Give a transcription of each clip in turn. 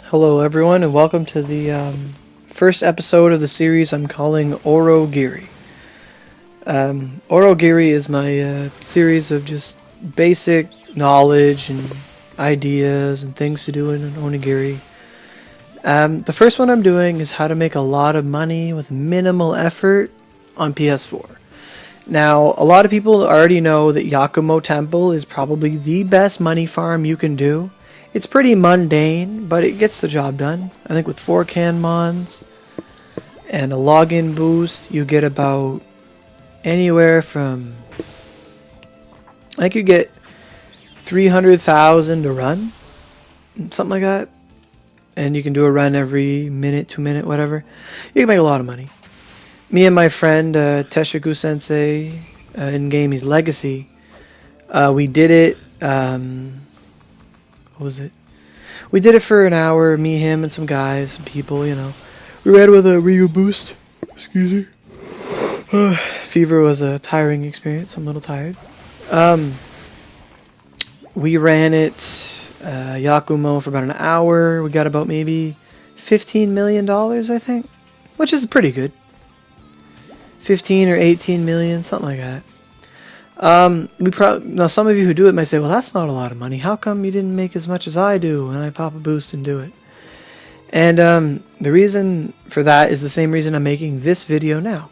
Hello, everyone, and welcome to the first episode of the series I'm calling Aurogiri. Aurogiri is my series of just basic knowledge and ideas and things to do in an onigiri. The first one I'm doing is how to make a lot of money with minimal effort on PS4. Now, a lot of people already know that Yakumo Temple is probably the best money farm you can do. It's pretty mundane, but it gets the job done. I think with 4 can mons and a login boost, you get about anywhere from, I think you get 300,000 to run, something like that. And you can do a run every minute, 2 minute, whatever. You can make a lot of money. Me and my friend Teshiku Sensei, in game he's Legacy, we did it. What was it? We did it for an hour, me, him, and some guys, some people, you know. We ran with a Ryu boost. Excuse me. Fever was a tiring experience. I'm a little tired. We ran it, Yakumo, for about an hour. We got about maybe $15 million, I think. Which is pretty good. 15 or 18 million, something like that. Now some of you who do it might say, well, that's not a lot of money. How come you didn't make as much as I do when I pop a boost and do it? And the reason for that is the same reason I'm making this video now.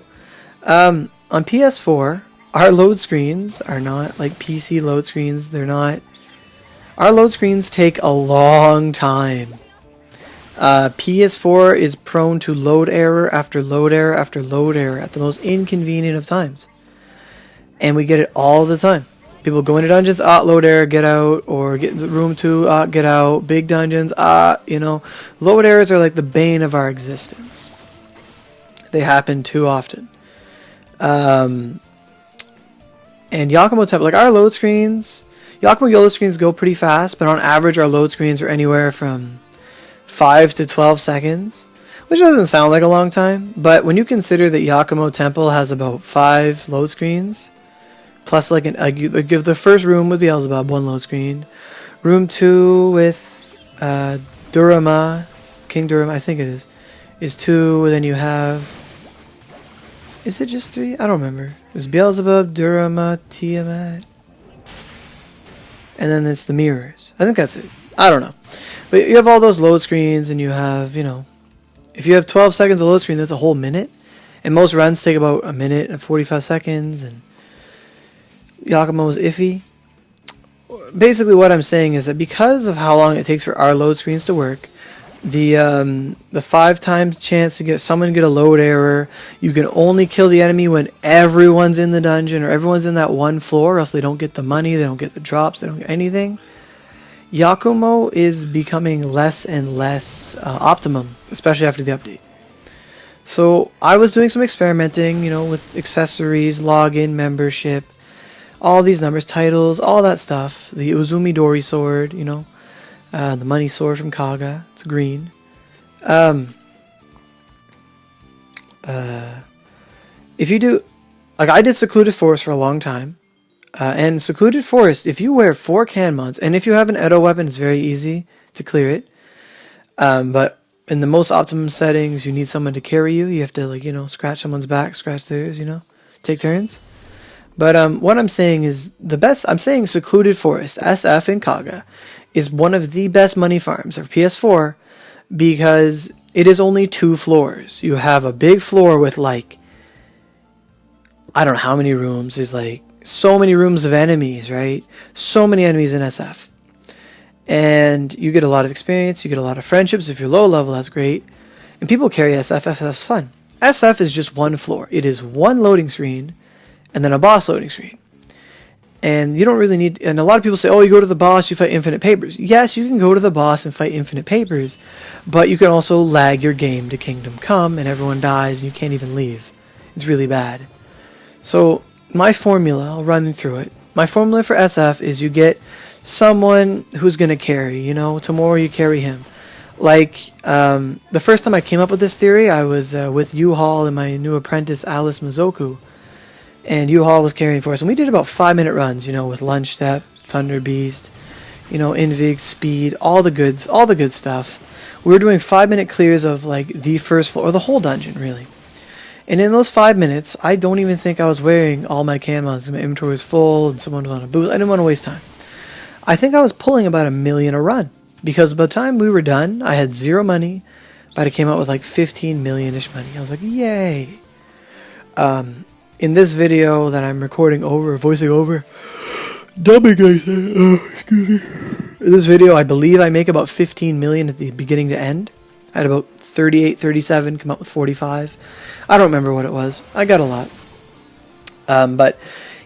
On PS4, our load screens are not like PC load screens. They're not. Our load screens take a long time. PS4 is prone to load error after load error after load error at the most inconvenient of times. And we get it all the time. People go into dungeons, load error, get out, or get into room 2, get out, big dungeons, you know. Load errors are like the bane of our existence. They happen too often. And Yakumo Temple, like our load screens, Yakumo load screens go pretty fast, but on average our load screens are anywhere from 5 to 12 seconds, which doesn't sound like a long time, but when you consider that Yakumo Temple has about 5 load screens, plus like give the first room with Beelzebub 1 load screen, room 2 with Durama, King Durama, I think it is 2, and then you have, is it just 3? I don't remember. It's Beelzebub, Durama, Tiamat, and then it's the mirrors. I think that's it. I don't know. But you have all those load screens, and you have, you know, if you have 12 seconds of load screen, that's a whole minute. And most runs take about a minute and 45 seconds, and Yakumo is iffy. Basically what I'm saying is that because of how long it takes for our load screens to work, the 5 times chance to get someone to get a load error, you can only kill the enemy when everyone's in the dungeon or everyone's in that one floor, or else they don't get the money, they don't get the drops, they don't get anything. Yakumo is becoming less and less optimum, especially after the update. So I was doing some experimenting, you know, with accessories, login, membership, all these numbers, titles, all that stuff. The Uzumi Dori sword, you know, the money sword from Kaga. It's green. If you do, like I did Secluded Forest for a long time. And Secluded Forest, if you wear 4 can mods, and if you have an Edo weapon, it's very easy to clear it. But in the most optimum settings, you need someone to carry you. You have to, like, you know, scratch someone's back, scratch theirs, you know, take turns. But what I'm saying is I'm saying Secluded Forest, SF in Kaga, is one of the best money farms of PS4 because it is only 2 floors. You have a big floor with, like, I don't know how many rooms. There's, like, so many rooms of enemies, right? So many enemies in SF. And you get a lot of experience, you get a lot of friendships. If you're low level, that's great. And people carry SF, SF's fun. SF is just 1 floor. It is 1 loading screen, and then a boss loading screen. And you don't really need, and a lot of people say, oh, you go to the boss, you fight infinite papers. Yes, you can go to the boss and fight infinite papers, but you can also lag your game to Kingdom Come, and everyone dies, and you can't even leave. It's really bad. So my formula, I'll run through it. My formula for SF is you get someone who's going to carry, you know, tomorrow you carry him. Like, the first time I came up with this theory, I was with U-Haul and my new apprentice, Alice Mizoku. And U-Haul was carrying for us. And we did about 5-minute runs, you know, with Lunch Step, Thunder Beast, you know, invig, speed, all the goods, all the good stuff. We were doing 5-minute clears of like the first floor, or the whole dungeon really. And in those 5 minutes, I don't even think I was wearing all my can mods. My inventory was full and someone was on a boost. I didn't want to waste time. I think I was pulling about $1 million a run. Because by the time we were done, I had 0 money, but I came out with like 15 million-ish money. I was like, yay. In this video that I'm recording over, voicing over, dubbing, I said, excuse me. In this video, I believe I make about 15 million at the beginning to end. I had about 38, 37, come out with 45. I don't remember what it was. I got a lot. But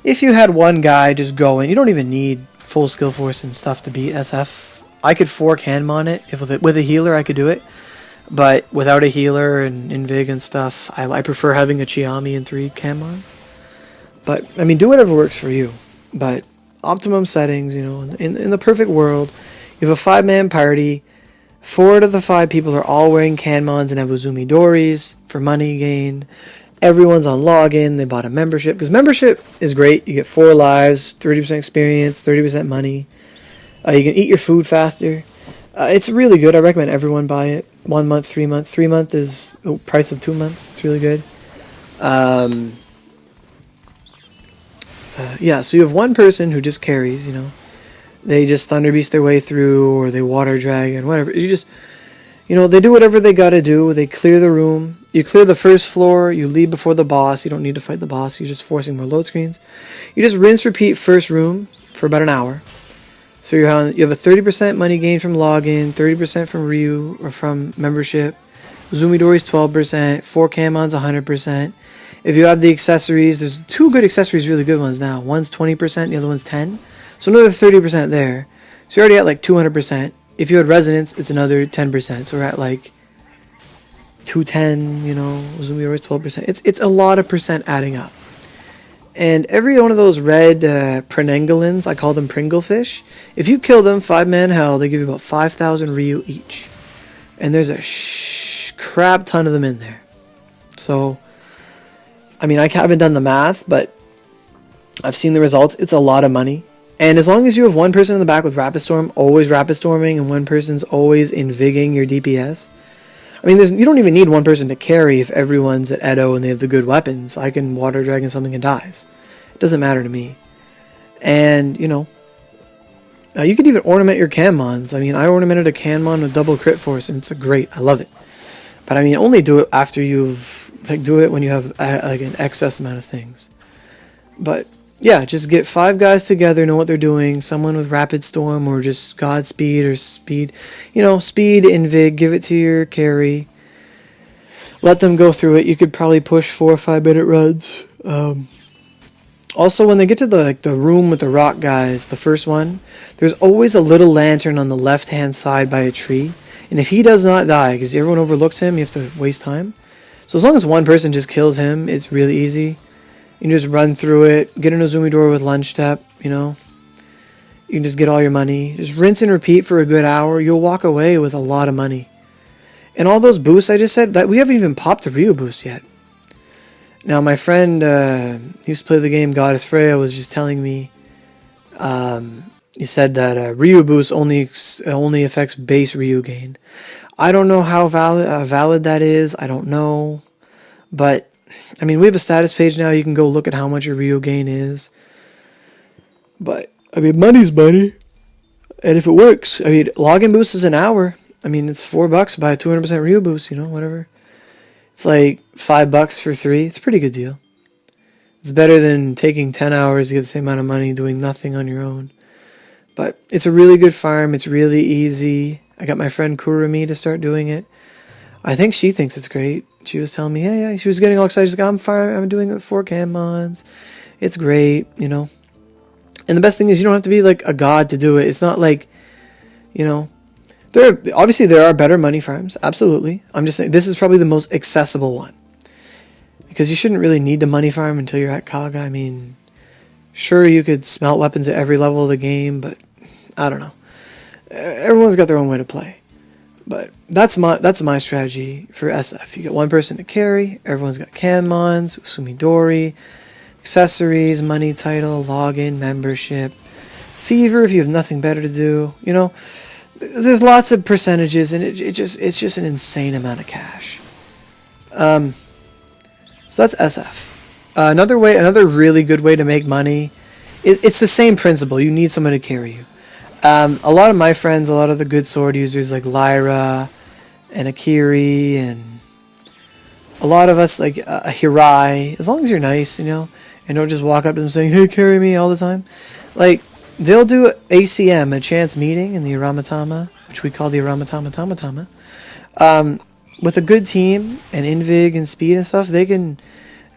if you had one guy just going, you don't even need full skill force and stuff to beat SF. I could 4-can-mon it. If with a healer, I could do it. But without a healer and invig and stuff, I prefer having a Chiami and 3 can-mons. But, I mean, do whatever works for you. But optimum settings, you know, in the perfect world, you have a 5-man party. 4 out of the 5 people are all wearing can-mons and have Uzumi Doris for money gain. Everyone's on login. They bought a membership. Because membership is great. You get 4 lives, 30% experience, 30% money. You can eat your food faster. It's really good. I recommend everyone buy it. 1 month, 3 month. 3 month is the price of 2 months. It's really good. Yeah, so you have one person who just carries, you know. They just Thunder Beast their way through, or they Water Dragon, whatever. You just, you know, they do whatever they gotta do. They clear the room. You clear the first floor. You leave before the boss. You don't need to fight the boss. You're just forcing more load screens. You just rinse, repeat first room for about an hour. So you have a 30% money gain from login, 30% from Ryu or from membership. Uzumi Dori's 12%, 4 Camons 100%. If you have the accessories, there's 2 good accessories, really good ones now. One's 20%, the other one's 10. So another 30% there. So you're already at like 200%. If you had resonance, it's another 10%. So we're at like 210, you know, Uzumi Dori's 12%. It's a lot of percent adding up. And every one of those red Prenengolins, I call them Pringle fish, if you kill them 5-man hell, they give you about 5,000 Ryu each. And there's a crap ton of them in there. So, I mean, I haven't done the math, but I've seen the results. It's a lot of money. And as long as you have one person in the back with Rapid Storm, always Rapid Storming, and one person's always invigging your DPS, I mean, you don't even need one person to carry if everyone's at Edo and they have the good weapons. I can Water Dragon something and dies. It doesn't matter to me. And, you know, you could even ornament your Canmons. I mean, I ornamented a Canmon with double crit force, and it's great. I love it. But, I mean, only do it after you've, like, do it when you have, like, an excess amount of things. But, yeah, just get 5 guys together, know what they're doing. Someone with Rapid Storm or just Godspeed or Speed. You know, Speed, Invig, give it to your carry. Let them go through it. You could probably push 4 or 5 minute runs. Also, when they get to the room with the rock guys, the first one, there's always a little lantern on the left-hand side by a tree. And if he does not die, because everyone overlooks him, you have to waste time. So as long as one person just kills him, it's really easy. You can just run through it, get an Uzumi door with lunge step, you know. You can just get all your money. Just rinse and repeat for a good hour. You'll walk away with a lot of money. And all those boosts I just said, that we haven't even popped the Ryu boost yet. Now, my friend used to play the game Goddess Freya was just telling me, he said that Ryu boost only affects base Ryu gain. I don't know how valid that is. I don't know. But I mean, we have a status page now. You can go look at how much your Ryu gain is. But, I mean, money's money. And if it works, I mean, login boost is an hour. I mean, it's $4 buy a 200% Ryu boost, you know, whatever. It's like $5 for 3. It's a pretty good deal. It's better than taking 10 hours to get the same amount of money doing nothing on your own. But it's a really good farm. It's really easy. I got my friend Kurumi to start doing it. I think she thinks it's great. She was telling me, yeah, she was getting all excited. She's like, I'm fine. I'm doing it with 4 Canmons. It's great, you know. And the best thing is you don't have to be like a god to do it. It's not like, you know, obviously there are better money farms. Absolutely. I'm just saying this is probably the most accessible one. Because you shouldn't really need the money farm until you're at Kaga. I mean, sure, you could smelt weapons at every level of the game, but I don't know. Everyone's got their own way to play. But that's my strategy for SF. You get one person to carry. Everyone's got Canmons, Sumidori, accessories, money title, login, membership, Fever if you have nothing better to do. You know, there's lots of percentages, and it's just an insane amount of cash. So that's SF. Another really good way to make money. It's the same principle. You need someone to carry you. A lot of my friends, a lot of the good sword users like Lyra and Akiri, and a lot of us like Hirai, as long as you're nice, you know, and don't just walk up to them saying, "Hey, carry me," all the time. Like, they'll do ACM, a chance meeting, in the Aramatama, which we call the Aramatama. With a good team and Invig and speed and stuff, they can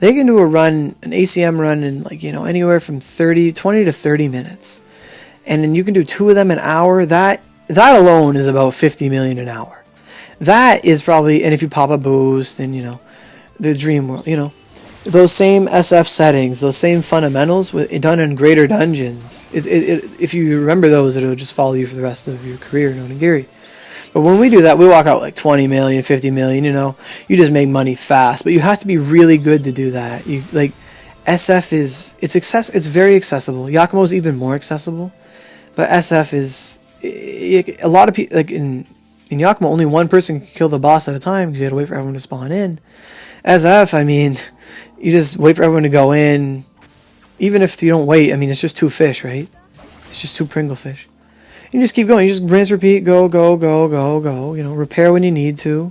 do a run, an ACM run, in, like, you know, anywhere from 20 to 30 minutes. And then you can do 2 of them an hour. That alone is about 50 million an hour. That is probably, and if you pop a boost, and, you know, the dream world, you know, those same SF settings, those same fundamentals done in greater dungeons. If you remember those, it'll just follow you for the rest of your career in Aurogiri. But when we do that, we walk out like 20 million, 50 million, you know, you just make money fast. But you have to be really good to do that. You, like, SF it's very accessible. Yakumo is even more accessible. But SF is, a lot of people, like in Yakumo, only one person can kill the boss at a time because you had to wait for everyone to spawn in. SF, I mean, you just wait for everyone to go in. Even if you don't wait, I mean, it's just 2 fish, right? It's just 2 Pringle fish. You just keep going. You just rinse, repeat, go. You know, repair when you need to.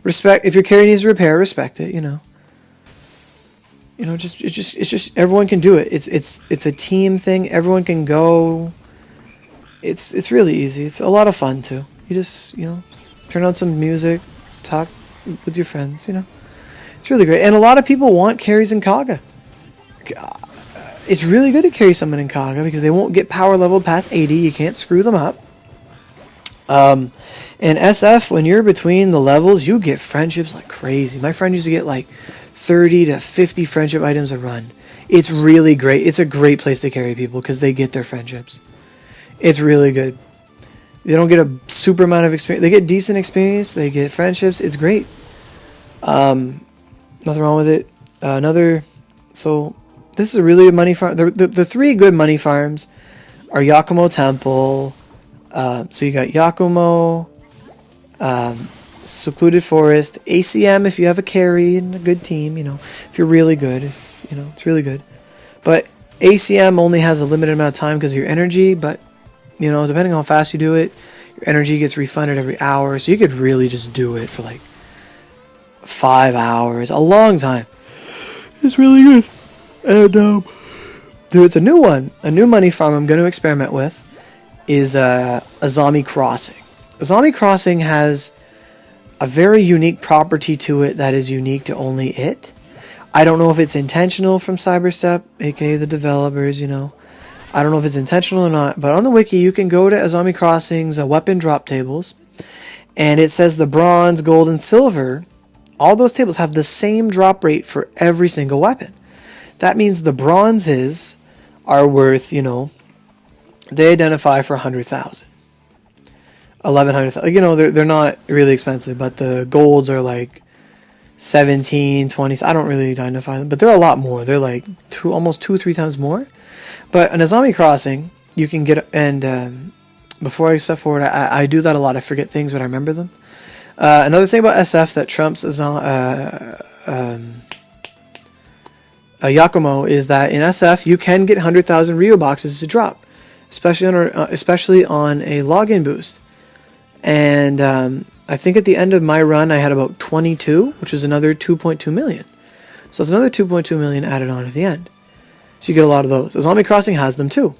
Respect, if your carry needs to repair, respect it, you know. You know, it's just everyone can do it. It's a team thing. Everyone can go. It's really easy. It's a lot of fun too. You just, you know, turn on some music, talk with your friends, you know. It's really great. And a lot of people want carries in Kaga. It's really good to carry someone in Kaga because they won't get power leveled past 80. You can't screw them up. And SF, when you're between the levels, you get friendships like crazy. My friend used to get like 30 to 50 friendship items a run. It's really great. It's a great place to carry people because they get their friendships. It's really good. They don't get a super amount of experience. They get decent experience. They get friendships. It's great. Nothing wrong with it. So this is a really good money farm. The 3 good money farms are Yakumo Temple. So you got Yakumo, Secluded Forest, ACM if you have a carry and a good team, you know, if you're really good, if, you know, it's really good. But ACM only has a limited amount of time because of your energy, but, you know, depending on how fast you do it, your energy gets refunded every hour, so you could really just do it for like 5 hours, a long time. It's really good. And there's a new money farm I'm going to experiment with is Azami Crossing. Azami Crossing has a very unique property to it that is unique to only it. I don't know if it's intentional from Cyberstep, aka the developers, you know. I don't know if it's intentional or not, but on the wiki you can go to Azami Crossing's weapon drop tables, and it says the bronze, gold, and silver, all those tables have the same drop rate for every single weapon. That means the bronzes are worth, you know, they identify for 100,000. 1,100,000. You know, they're not really expensive, but the golds are like 17, 20. I don't really identify them, but they're a lot more. They're like almost 2 or 3 times more. But in Azami Crossing, you can get, and before I step forward, I do that a lot. I forget things, but I remember them. Another thing about SF that trumps Yakumo is that in SF you can get 100,000 Ryo boxes to drop, especially on a login boost. And I think at the end of my run I had about 22, which is another 2.2 million. So it's another 2.2 million added on at the end. So you get a lot of those. Azami Crossing has them too.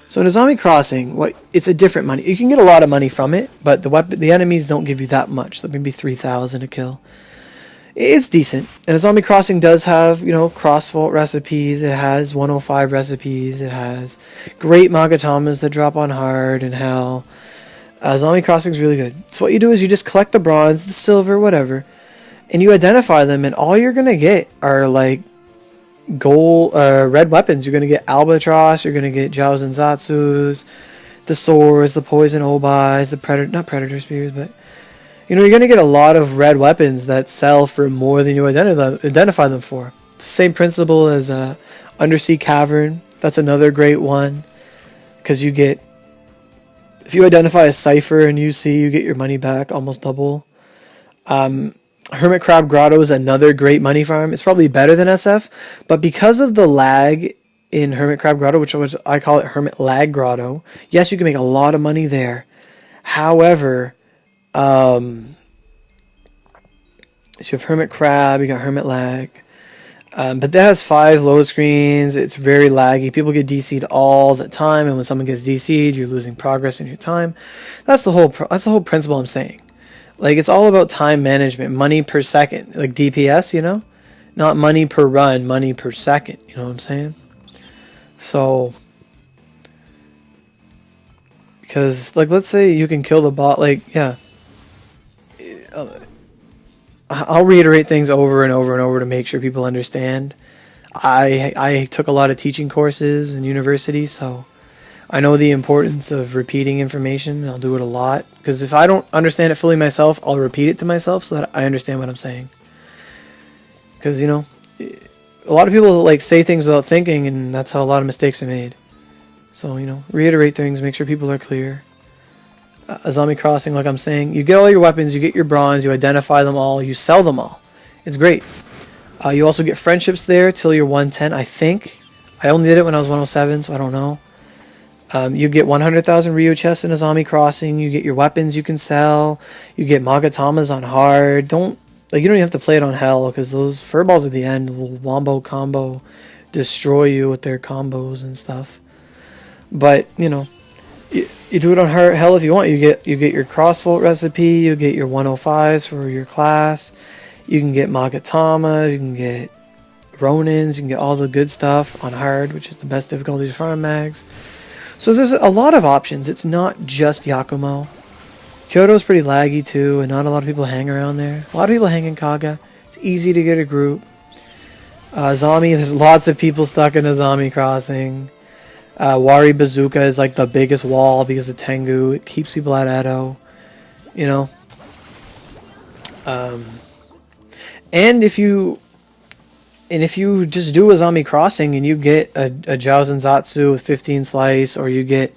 So in Azami Crossing, it's a different money. You can get a lot of money from it, but the enemies don't give you that much. So maybe 3,000 a kill. It's decent. And Azami Crossing does have, you know, cross-fault recipes. It has 105 recipes. It has great Magatamas that drop on hard and hell. Azami Crossing is really good. So what you do is you just collect the bronze, the silver, whatever, and you identify them, and all you're going to get are like gold, red weapons. You're going to get Albatross, you're going to get Jiao Zanzatsus, the swords, the poison obis, the not predator spears, but, you know, you're going to get a lot of red weapons that sell for more than you identify them for. It's the same principle as Undersea Cavern. That's another great one. because you get, if you identify a cipher in UC, you get your money back almost double. Hermit Crab Grotto is another great money farm. It's probably better than SF, but because of the lag in Hermit Crab Grotto, which I call it Hermit Lag Grotto, yes, you can make a lot of money there. However, so you have Hermit Crab, you got Hermit Lag, but that has 5 load screens. It's very laggy. People get DC'd all the time, and when someone gets DC'd, you're losing progress in your time. That's the whole principle I'm saying. Like, it's all about time management, money per second, like DPS, you know? Not money per run, money per second, you know what I'm saying? So, because, like, let's say you can kill the bot, like, yeah. I'll reiterate things over and over and over to make sure people understand. I took a lot of teaching courses in university, so I know the importance of repeating information. I'll do it a lot, because if I don't understand it fully myself, I'll repeat it to myself so that I understand what I'm saying. Because, you know, a lot of people like say things without thinking, and that's how a lot of mistakes are made. So, you know, reiterate things, make sure people are clear. A zombie crossing, like I'm saying, you get all your weapons, you get your bronze, you identify them all, you sell them all. It's great. You also get friendships there till you're 110, I think. I only did it when I was 107, so I don't know. You get 100,000 Ryu chests in a zombie crossing. You get your weapons you can sell. You get Magatamas on hard. You don't even have to play it on hell, because those furballs at the end will wombo combo destroy you with their combos and stuff. But, you know, you do it on hell if you want. You get your crossvolt recipe. You get your 105s for your class. You can get Magatamas. You can get Ronins. You can get all the good stuff on hard, which is the best difficulty to farm mags. So there's a lot of options. It's not just Yakumo. Kyoto's pretty laggy too, and not a lot of people hang around there. A lot of people hang in Kaga. It's easy to get a group. Zami, there's lots of people stuck in a Zami crossing. Wari Bazooka is like the biggest wall because of Tengu. It keeps people at Edo. You know. And if you just do a zombie crossing and you get a Jousn Zatsu with 15 slice, or you get,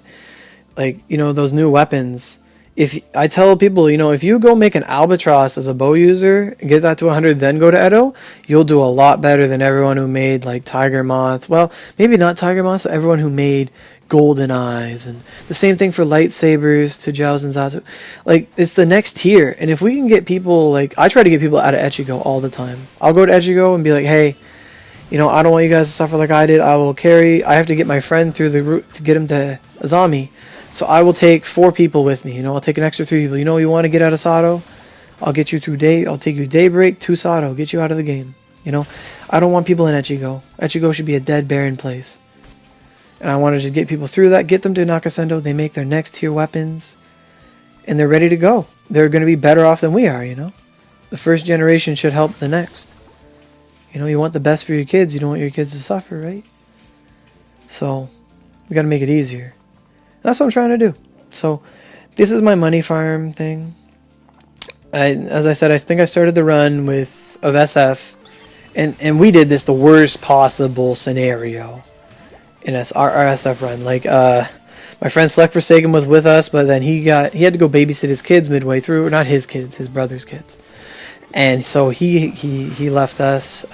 like, you know, those new weapons. If I tell people, you know, if you go make an Albatross as a bow user and get that to 100, then go to Edo, you'll do a lot better than everyone who made, like, Tiger Moths. Well, maybe not Tiger Moths, but everyone who made Golden Eyes. And the same thing for lightsabers to Jousn Zatsu. Like, it's the next tier. And if we can get people, like, I try to get people out of Echigo all the time. I'll go to Echigo and be like, hey, you know, I don't want you guys to suffer like I did. I have to get my friend through the route to get him to Azami. So I will take 4 people with me. You know, I'll take an extra 3 people. You know, you want to get out of Sato? I'll get you through I'll take you Daybreak to Sato. Get you out of the game. You know, I don't want people in Echigo. Echigo should be a dead, barren place. And I want to just get people through that, get them to Nakasendo. They make their next tier weapons, and they're ready to go. They're going to be better off than we are, you know. The first generation should help the next. You know, you want the best for your kids. You don't want your kids to suffer, right? So, we got to make it easier. That's what I'm trying to do. So, this is my money farm thing. As I said, I think I started the run of SF, and we did this the worst possible scenario in our SF run. Like, my friend Select Forsaken was with us, but then he had to go babysit his kids midway through. Or not his kids, his brother's kids. And so he left us.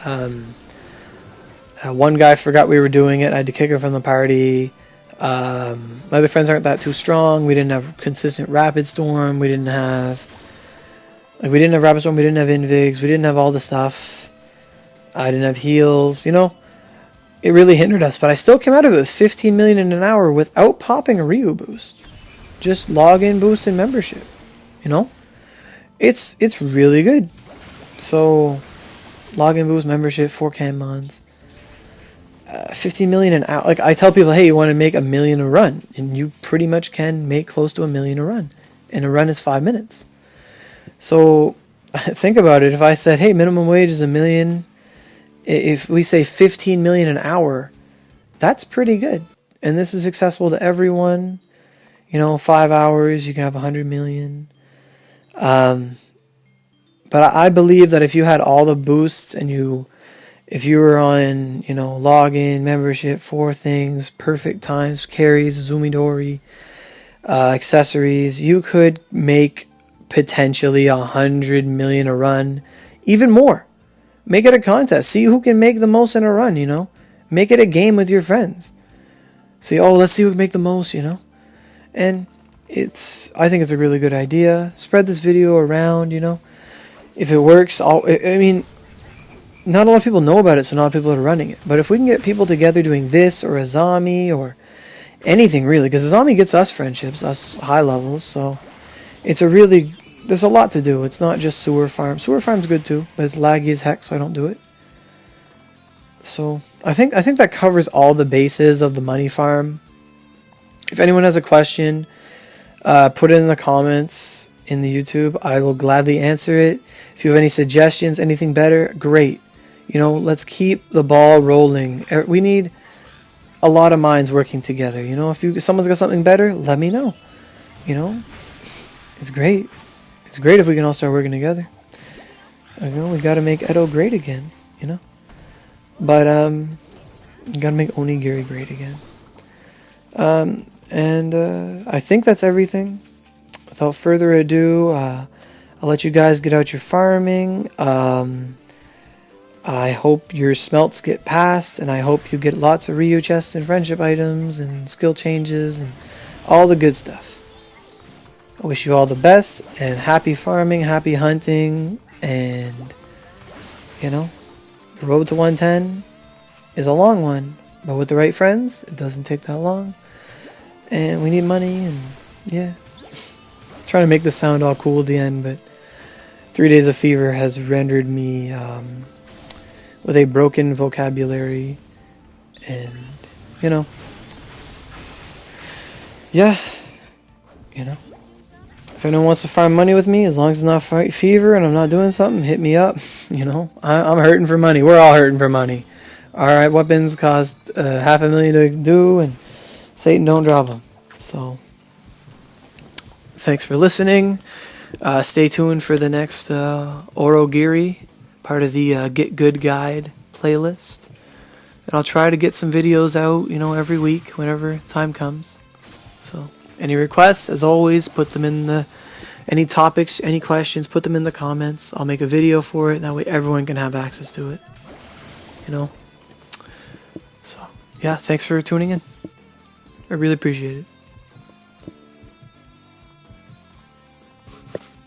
One guy forgot we were doing it. I had to kick him from the party. My other friends aren't that too strong. We didn't have consistent Rapid Storm. We didn't have Rapid Storm. We didn't have Invigs. We didn't have all the stuff. I didn't have heals. You know, it really hindered us. But I still came out of it with 15 million in an hour without popping a Ryu boost. Just login boost and membership. You know, it's really good. So, login boost, membership, 4 can mods. 15 million an hour. Like, I tell people, hey, you want to make $1 million a run, and you pretty much can make close to $1 million a run, and a run is 5 minutes. So think about it. If I said, hey, minimum wage is $1 million, if we say 15 million an hour, that's pretty good, and this is accessible to everyone. You know, 5 hours, you can have 100 million. But I believe that if you had all the boosts and if you were on, login, membership, 4 things, perfect times, carries, Zumidori, accessories, you could make potentially 100 million a run, even more. Make it a contest. See who can make the most in a run, Make it a game with your friends. See, let's see who can make the most, And I think it's a really good idea. Spread this video around, If it works, I mean, not a lot of people know about it, so not a lot of people are running it. But if we can get people together doing this or Azami or anything really, because Azami gets us friendships, us high levels, so there's a lot to do. It's not just sewer farm. Sewer farm's good too, but it's laggy as heck, so I don't do it. So I think that covers all the bases of the money farm. If anyone has a question, put it in the comments in the YouTube. I will gladly answer it. If you have any suggestions, anything better, great. Let's keep the ball rolling. We need a lot of minds working together. If someone's got something better, let me know. It's great. It's great if we can all start working together. We gotta make Edo great again. But we gotta make Onigiri great again. And I think that's everything. Without further ado, I'll let you guys get out your farming. I hope your smelts get passed, and I hope you get lots of Ryu chests and friendship items and skill changes and all the good stuff. I wish you all the best, and happy farming, happy hunting, and, the road to 110 is a long one, but with the right friends, it doesn't take that long. And we need money, and yeah. Trying to make this sound all cool at the end, but 3 days of fever has rendered me with a broken vocabulary, and yeah, if anyone wants to farm money with me, as long as it's not fever and I'm not doing something, hit me up. I'm hurting for money. We're all hurting for money. Alright, weapons cost $500,000 to do, and Satan don't drop them. So thanks for listening. Stay tuned for the next Aurogiri, part of the Get Good Guide playlist. And I'll try to get some videos out, every week, whenever time comes. So, any requests, as always, put them in any topics, any questions, put them in the comments. I'll make a video for it, that way everyone can have access to it. So, yeah, thanks for tuning in. I really appreciate it.